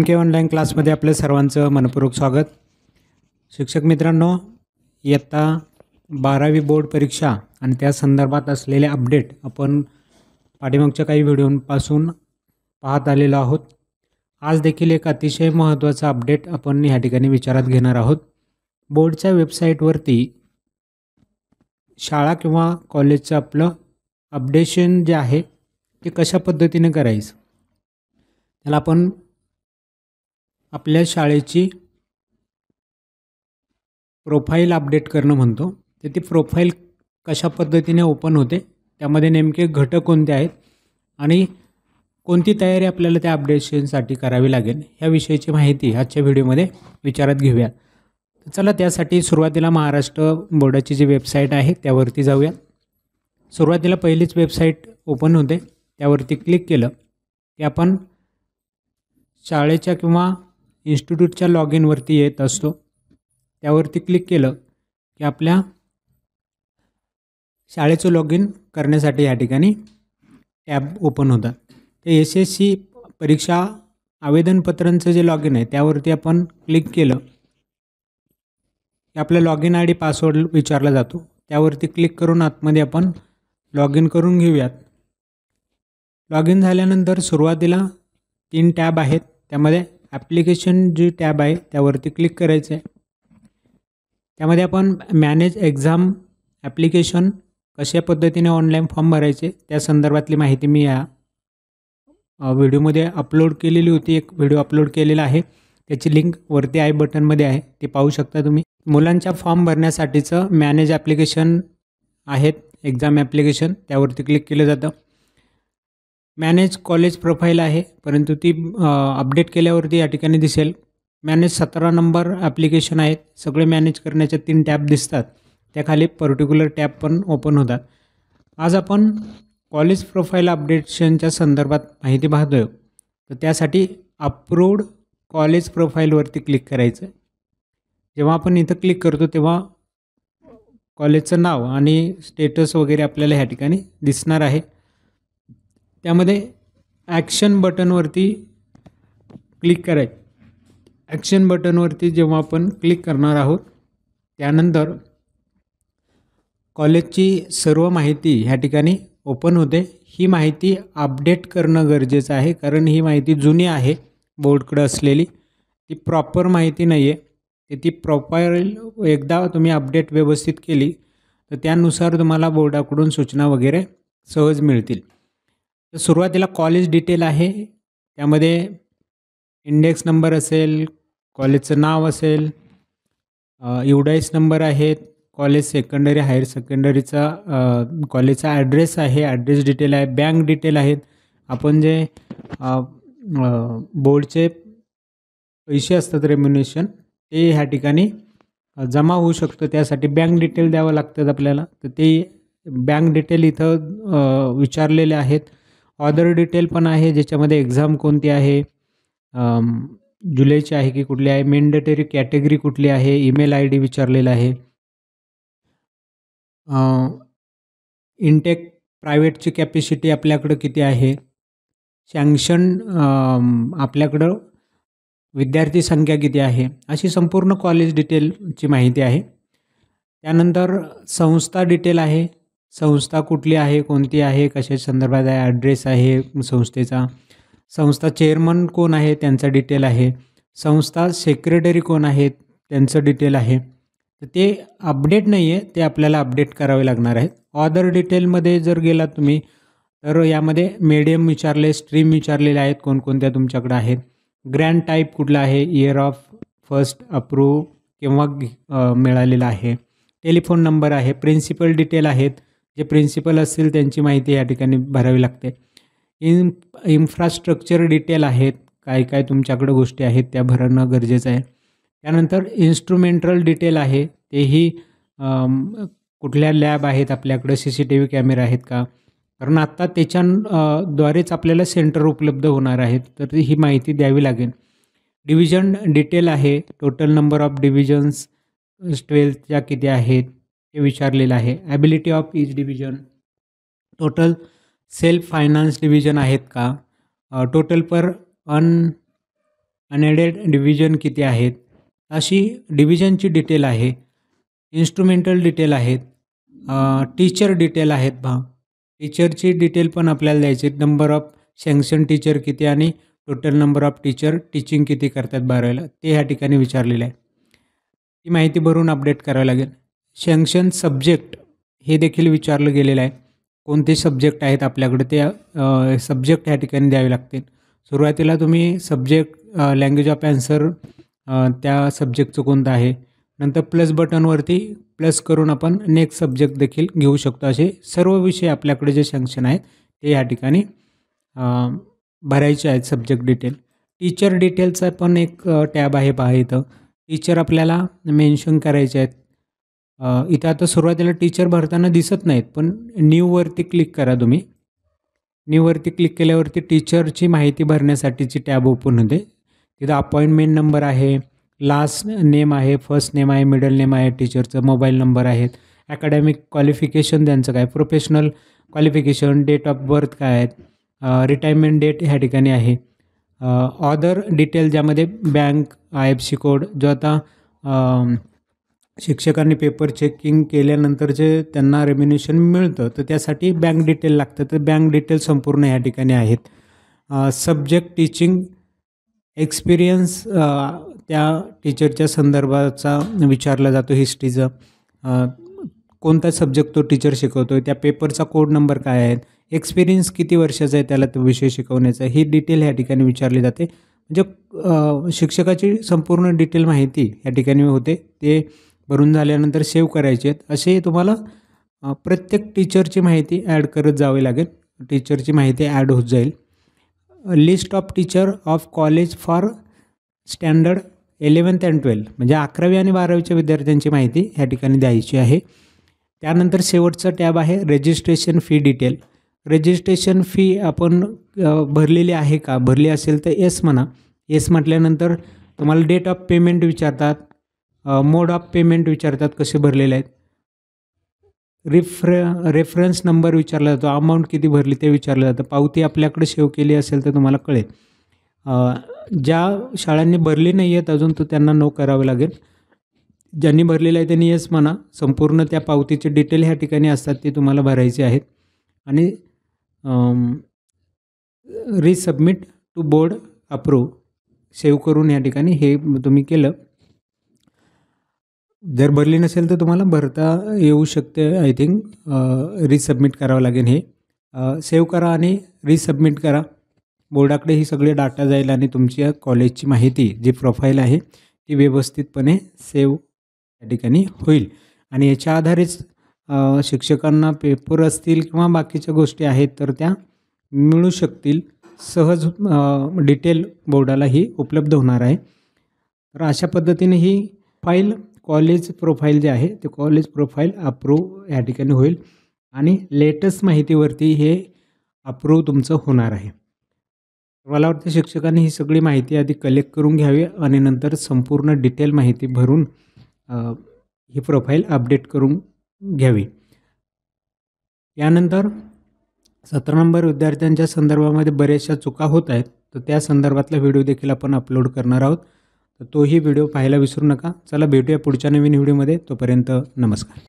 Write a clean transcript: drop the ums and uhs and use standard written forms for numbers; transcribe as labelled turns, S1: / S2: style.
S1: के online क्लासमध्ये आपल्या सर्वांचं मनपूर्वक स्वागत. शिक्षक मित्रांनो, इयत्ता 12वी बोर्ड परीक्षा आणि त्या संदर्भात असलेले अपडेट आपण पाठीमागच्या काही व्हिडिओपासून पाहत आलेलो आहोत. आज देखील एक अतिशय महत्त्वाचा अपडेट आपण ह्या ठिकाणी विचारात घेणार आहोत. बोर्डच्या वेबसाईटवरती शाळा किंवा कॉलेजचं आपलं अपडेशन जे आहे ते कशा पद्धतीने करायचं, त्याला आपण आपल्या शाळेची प्रोफाईल अपडेट करणं म्हणतो. तर ती प्रोफाईल कशा पद्धतीने ओपन होते, त्यामध्ये नेमके घटक कोणते आहेत आणि कोणती तयारी आपल्याला त्या अपडेशनसाठी करावी लागेल, ह्या विषयीची माहिती आजच्या व्हिडिओमध्ये विचारात घेऊया. तर चला, त्यासाठी सुरुवातीला महाराष्ट्र बोर्डाची जी वेबसाईट आहे त्यावरती जाऊया. सुरुवातीला पहिलीच वेबसाईट ओपन होते, त्यावरती क्लिक केलं की आपण शाळेच्या किंवा इन्स्टिट्यूटच्या लॉग इनवरती येत असतो. त्यावरती क्लिक केलं की आपल्या शाळेचं लॉग इन करण्यासाठी या ठिकाणी टॅब ओपन होतात. ते SSC परीक्षा आवेदनपत्रांचं जे लॉग इन आहे त्यावरती आपण क्लिक केलं की आपला लॉग इन ID पासवर्ड विचारला जातो. त्यावरती क्लिक करून आतमध्ये आपण लॉग इन करून घेऊयात. लॉग इन झाल्यानंतर सुरुवातीला 3 टॅब आहेत, त्यामध्ये ॲप्लिकेशन जी टॅब आहे त्यावरती क्लिक करायचं आहे. त्यामध्ये आपण मॅनेज एक्झाम ॲप्लिकेशन, कशा पद्धतीने ऑनलाईन फॉर्म भरायचे त्या संदर्भातली माहिती मी या व्हिडिओमध्ये अपलोड केलेली होती. एक व्हिडिओ अपलोड केलेला आहे, त्याची लिंक वरती आय बटनमध्ये आहे, ते पाहू शकता तुम्ही. मुलांच्या फॉर्म भरण्यासाठीचं मॅनेज ॲप्लिकेशन आहेत, एक्झाम ॲप्लिकेशन, त्यावरती क्लिक केलं जातं. मॅनेज कॉलेज प्रोफाईल आहे, परंतु ती अपडेट केल्यावरती या ठिकाणी दिसेल. मॅनेज 17 नंबर ॲप्लिकेशन आहेत, सगळे मॅनेज करण्याचे 3 टॅब दिसतात, त्याखाली पर्टिक्युलर टॅब पण ओपन होतात. आज आपण कॉलेज प्रोफाईल अपडेशनच्या संदर्भात माहिती पाहतोय, तर त्यासाठी अप्रूव्ड कॉलेज प्रोफाईलवरती क्लिक करायचं. जेव्हा आपण इथं क्लिक करतो तेव्हा कॉलेजचं नाव आणि स्टेटस वगैरे आपल्याला ह्या ठिकाणी दिसणार आहे. त्यामध्ये ॲक्शन बटनवरती क्लिक करायचं. ॲक्शन बटनवरती जेव्हा आपण क्लिक करणार आहोत त्यानंतर कॉलेजची सर्व माहिती ह्या ठिकाणी ओपन होते. ही माहिती अपडेट करणं गरजेचं आहे, कारण ही माहिती जुनी आहे बोर्डकडे असलेली, ती प्रॉपर माहिती नाही आहे. ती प्रोफाईल एकदा तुम्ही अपडेट व्यवस्थित केली तर त्यानुसार तुम्हाला बोर्डाकडून सूचना वगैरे सहज मिळतील. तर सुरुवातीला कॉलेज डिटेल आहे, त्यामध्ये इंडेक्स नंबर असेल, कॉलेजचं नाव असेल, युडाईस नंबर आहेत, कॉलेज सेकंडरी हायर सेकंडरीचा कॉलेजचा ॲड्रेस आहे, ॲड्रेस डिटेल आहे, बँक डिटेल आहेत. आपण जे बोर्डचे पैसे असतात रेम्युनेशन, ते ह्या ठिकाणी जमा होऊ शकतं, त्यासाठी बँक डिटेल द्यावं लागतात आपल्याला. तर ते बँक डिटेल इथं विचारलेले आहेत. ऑदर डिटेल पण आहे, ज्याच्यामध्ये एक्झाम कोणती आहे, जुलैची आहे की कुठली आहे, मेंडेटरी कॅटेगरी कुठली आहे, ईमेल ID विचारलेला आहे. इनटेक प्रायव्हेटची कॅपॅसिटी आपल्याकडं किती आहे, सँक्शन आपल्याकडं विद्यार्थी संख्या किती आहे, अशी संपूर्ण कॉलेज डिटेलची माहिती आहे. त्यानंतर संस्था डिटेल आहे, संस्था कुठली आहे, कोणती आहे, कशा संदर्भात आहे, ॲड्रेस आहे संस्थेचा, संस्था चेअरमन कोण आहे त्यांचा डिटेल आहे, संस्था सेक्रेटरी कोण आहेत त्यांचं डिटेल आहे. तर ते अपडेट नाही आहे, ते आपल्याला अपडेट करावे लागणार आहे. ऑदर डिटेलमध्ये जर गेलात तुम्ही तर यामध्ये मीडियम विचारले, स्ट्रीम विचारलेले आहेत, कोणकोणत्या तुमच्याकडे आहेत, ग्रँड टाईप कुठला आहे, इयर ऑफ फर्स्ट अप्रूव्ह केव्हा मिळालेला आहे, टेलिफोन नंबर आहे, प्रिन्सिपल डिटेल आहेत, जे प्रिन्सिपल असतील त्यांची माहिती या ठिकाणी भरावी लागते. इन्फ्रास्ट्रक्चर डिटेल आहेत, काय काय तुमच्याकडं गोष्टी आहेत त्या भरणं गरजेचं आहे. त्यानंतर इन्स्ट्रुमेंटल डिटेल आहे, तेही कुठल्या लॅब आहेत आपल्याकडं, CCTV कॅमेरा आहेत का, कारण आत्ता त्याच्याद्वारेच आपल्याला सेंटर उपलब्ध होणार आहेत, तर ही माहिती द्यावी लागेल. डिव्हिजन डिटेल आहे, टोटल नंबर ऑफ डिव्हिजन्स 12च्या किती आहेत ते विचारलेलं आहे. Ability of each division, total self finance division आहेत का, टोटल पर अनएडेड डिव्हिजन किती आहेत, अशी डिव्हिजनची डिटेल आहे, इन्स्ट्रुमेंटल डिटेल आहेत, टीचर डिटेल आहेत टीचरची डिटेल पण आपल्याला द्यायची, नंबर ऑफ सँक्शन टीचर किती आणि total number of teacher teaching किती करतात 12वीला ते ह्या ठिकाणी विचारलेलं आहे. ती माहिती भरून अपडेट करावी लागेल. सँक्शन सब्जेक्ट हे देखील विचारलं गेलेलं आहे. कोणते सब्जेक्ट आहेत आपल्याकडे ते सब्जेक्ट ह्या ठिकाणी द्यावे लागतील. सुरुवातीला तुम्ही सब्जेक्ट लँग्वेज ऑफ ॲन्सर त्या सब्जेक्टचं कोणतं आहे, नंतर प्लस बटनवरती प्लस करून आपण नेक्स्ट सब्जेक्ट देखील घेऊ शकतो. असे सर्व विषय आपल्याकडे जे सँक्शन आहेत ते ह्या ठिकाणी भरायचे आहेत. सब्जेक्ट डिटेल, टीचर डिटेलचा पण एक टॅब आहे पहा. इथं टीचर आपल्याला मेन्शन करायचे आहेत. इथं आता सुरुवातीला टीचर भरताना दिसत नाहीत, पण न्यूवरती क्लिक करा तुम्ही. न्यूवरती क्लिक केल्यावरती टीचरची माहिती भरण्यासाठीची टॅब ओपन होते. तिथं अपॉइंटमेंट नंबर आहे, लास्ट नेम आहे, फर्स्ट नेम आहे, मिडल नेम आहे, टीचरचं मोबाईल नंबर आहेत, ॲकॅडमिक क्वालिफिकेशन त्यांचं काय, professional qualification, date of birth काय आहेत, रिटायरमेंट डेट ह्या ठिकाणी आहे, ऑदर डिटेल ज्यामध्ये बँक, IFSC कोड, जो आता शिक्षकांनी पेपर चेकिंग केल्यानंतर जे त्यांना रेम्युनेशन मिळतं तर त्यासाठी बँक डिटेल लागतं, तर बँक डिटेल संपूर्ण ह्या ठिकाणी आहेत. सब्जेक्ट टीचिंग एक्सपिरियन्स त्या टीचरच्या संदर्भाचा विचारला जातो, हिस्ट्रीचं कोणता सब्जेक्ट तो टीचर शिकवतो आहे, त्या पेपरचा कोड नंबर काय आहे, एक्सपिरियन्स किती वर्षाचा आहे त्याला तो विषय शिकवण्याचा, ही डिटेल ह्या ठिकाणी विचारली जाते. म्हणजे शिक्षकाची संपूर्ण डिटेल माहिती ह्या ठिकाणी होते. ते भरून झाल्यानंतर सेव्ह करायचे आहेत. असे तुम्हाला प्रत्येक टीचरची माहिती ॲड करत जावी लागेल. टीचरची माहिती ॲड होत जाईल. List of teacher of college for standard 11th and 12th म्हणजे 11वी आणि 12वीच्या विद्यार्थ्यांची माहिती ह्या ठिकाणी द्यायची आहे. त्यानंतर शेवटचा टॅब आहे registration fee detail. Registration fee आपण भरलेली आहे का, भरली असेल तर येस म्हणा. येस म्हटल्यानंतर तुम्हाला डेट ऑफ पेमेंट विचारतात, मोड ऑफ पेमेंट विचारतात, कसे भरलेले आहेत, रेफरन्स नंबर विचारला जातो, अमाऊंट किती भरली ते विचारलं जातं. पावती आपल्याकडे सेव्ह केली असेल तर तुम्हाला कळेल. ज्या शाळांनी भरली नाही आहेत अजून तर त्यांना नो करावं लागेल. ज्यांनी भरलेलं आहे त्यांनी येस म्हणा. संपूर्ण त्या पावतीचे डिटेल ह्या ठिकाणी असतात ते तुम्हाला भरायचे आहेत. आणि resubmit to board approve save करून या ठिकाणी हे तुम्ही केलं. जर भरली नसेल तर तुम्हाला भरता येऊ शकते. आय थिंक रिसबमिट करावं लागेल. हे सेव्ह करा आणि रिसबमिट करा. बोर्डाकडे ही सगळे डाटा जाईल आणि तुमच्या कॉलेजची माहिती जी प्रोफाईल आहे ती व्यवस्थितपणे सेव्ह या ठिकाणी होईल. आणि याच्या आधारेच शिक्षकांना पेपर असतील किंवा बाकीच्या गोष्टी आहेत तर त्या मिळू शकतील. सहज डिटेल बोर्डाला ही उपलब्ध होणार आहे. तर अशा पद्धतीने ही फाईल कॉलेज प्रोफाईल जे आहे ते कॉलेज प्रोफाईल अप्रूव्ह या ठिकाणी होईल आणि लेटेस्ट माहितीवरती हे अप्रूव्ह तुमचं होणार आहे. मला वाटतं शिक्षकांनी ही सगळी माहिती आधी कलेक्ट करून घ्यावी आणि नंतर संपूर्ण डिटेल माहिती भरून ही प्रोफाईल अपडेट करून घ्यावी. यानंतर 17 नंबर विद्यार्थ्यांच्या संदर्भामध्ये बऱ्याचशा चुका होत आहेत, तर त्या संदर्भातला व्हिडिओ देखील आपण अपलोड करणार आहोत. तर तोही व्हिडिओ पाहायला विसरू नका. चला भेटूया पुढच्या नवीन व्हिडिओमध्ये. तोपर्यंत नमस्कार.